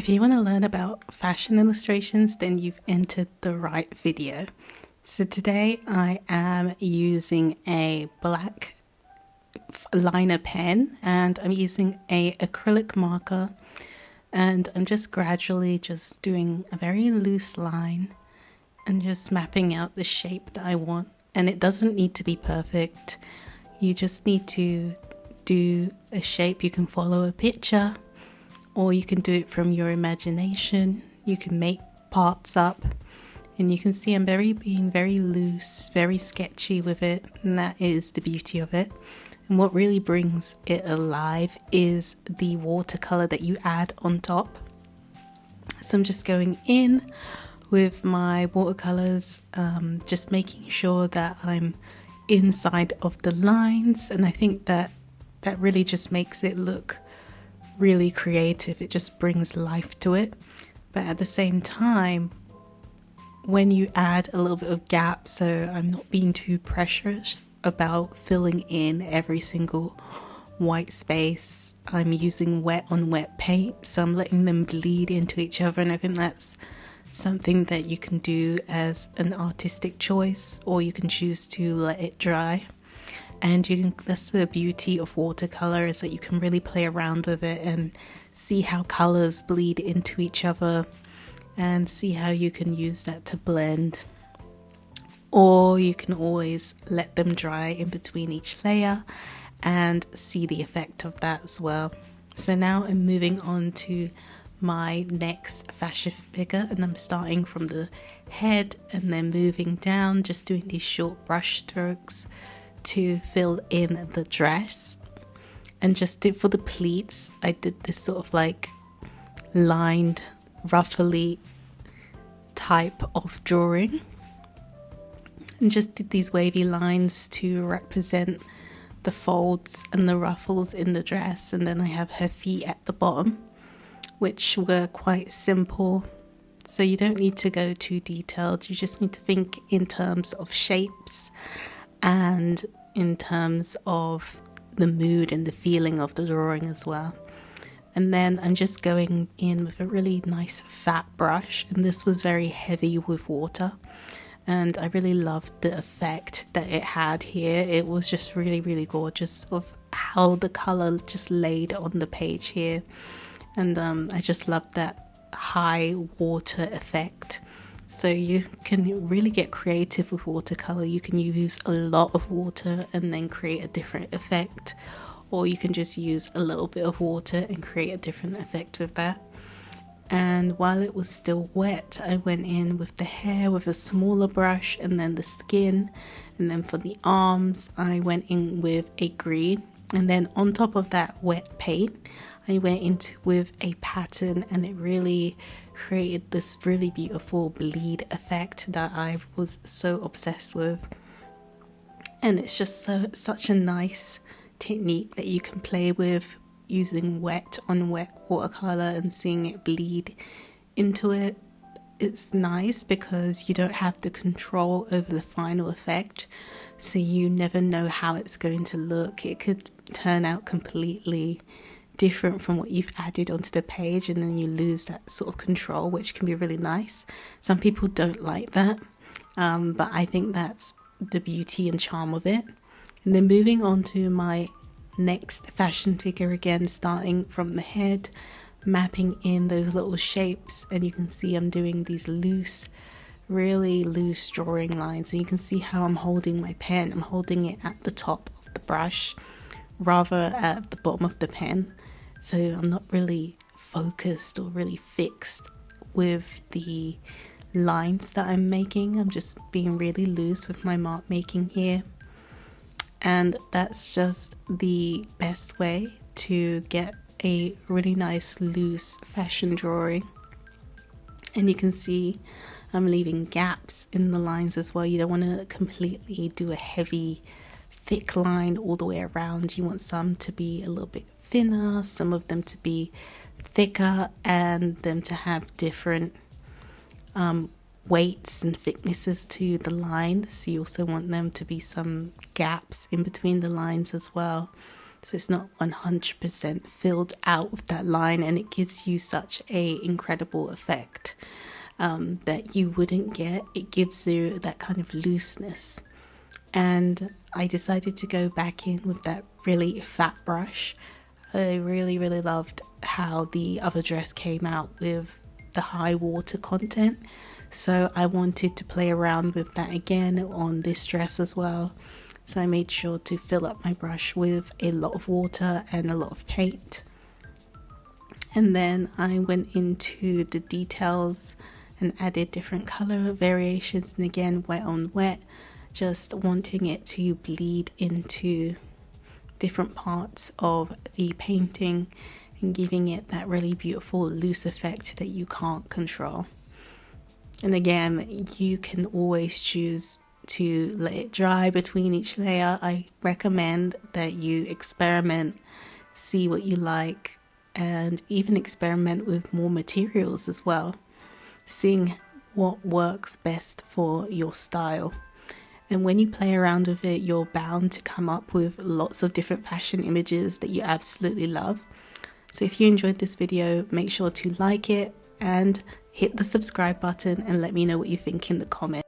If you want to learn about fashion illustrations, then you've entered the right video. So today I am using a black liner pen and I'm using a acrylic marker, and I'm just gradually just doing a very loose line and just mapping out the shape that I want. And it doesn't need to be perfect. You just need to do a shape. You can follow a picture, or you can do it from your imagination. You can make parts up, and you can see I'm being very loose, very sketchy with it, and that is the beauty of it. And what really brings it alive is the watercolor that you add on top. So I'm just going in with my watercolors, just making sure that I'm inside of the lines, and I think that really just makes it look really creative. It just brings life to it. But at the same time, when you add a little bit of gap, so I'm not being too precious about filling in every single white space, I'm using wet on wet paint, so I'm letting them bleed into each other, and I think that's something that you can do as an artistic choice, or you can choose to let it dry. And that's the beauty of watercolor, is that you can really play around with it and see how colors bleed into each other and see how you can use that to blend. Or you can always let them dry in between each layer and see the effect of that as well. So now I'm moving on to my next fashion figure, and I'm starting from the head and then moving down, just doing these short brush strokes to fill in the dress. And just for the pleats, I did this sort of like lined, ruffly type of drawing, and just did these wavy lines to represent the folds and the ruffles in the dress. And then I have her feet at the bottom, which were quite simple, so you don't need to go too detailed. You just need to think in terms of shapes and in terms of the mood and the feeling of the drawing as well. And then I'm just going in with a really nice fat brush, and this was very heavy with water, and I really loved the effect that it had here. It was just really, really gorgeous of how the color just laid on the page here. And I just love that high water effect. So you can really get creative with watercolor. You can use a lot of water and then create a different effect, or you can just use a little bit of water and create a different effect with that. And while it was still wet, I went in with the hair with a smaller brush, and then the skin, and then for the arms I went in with a green, and then on top of that wet paint I went into with a pattern, and it really created this really beautiful bleed effect that I was so obsessed with. And it's just such a nice technique that you can play with, using wet on wet watercolor and seeing it bleed into it. It's nice because you don't have the control over the final effect, so you never know how it's going to look. It could turn out completely different from what you've added onto the page, and then you lose that sort of control, which can be really nice. Some people don't like that, but I think that's the beauty and charm of it. And then moving on to my next fashion figure, again starting from the head, mapping in those little shapes, and you can see I'm doing these loose, really loose drawing lines, and you can see how I'm holding my pen. I'm holding it at the top of the brush rather at the bottom of the pen, so I'm not really focused or really fixed with the lines that I'm making. I'm just being really loose with my mark making here, and that's just the best way to get a really nice loose fashion drawing. And you can see I'm leaving gaps in the lines as well. You don't want to completely do a heavy thick line all the way around. You want some to be a little bit thinner, some of them to be thicker, and them to have different weights and thicknesses to the lines. You also want them to be some gaps in between the lines as well. so it's not 100% filled out with that line, and it gives you such a incredible effect that you wouldn't get. It gives you that kind of looseness. And I decided to go back in with that really fat brush. I really loved how the other dress came out with the high water content, so I wanted to play around with that again on this dress as well. So I made sure to fill up my brush with a lot of water and a lot of paint. And then I went into the details and added different color variations, and again wet on wet, just wanting it to bleed into different parts of the painting and giving it that really beautiful loose effect that you can't control. And again, you can always choose to let it dry between each layer. I recommend that you experiment, see what you like, and even experiment with more materials as well, seeing what works best for your style. And when you play around with it, you're bound to come up with lots of different fashion images that you absolutely love. So if you enjoyed this video, make sure to like it and hit the subscribe button and let me know what you think in the comments.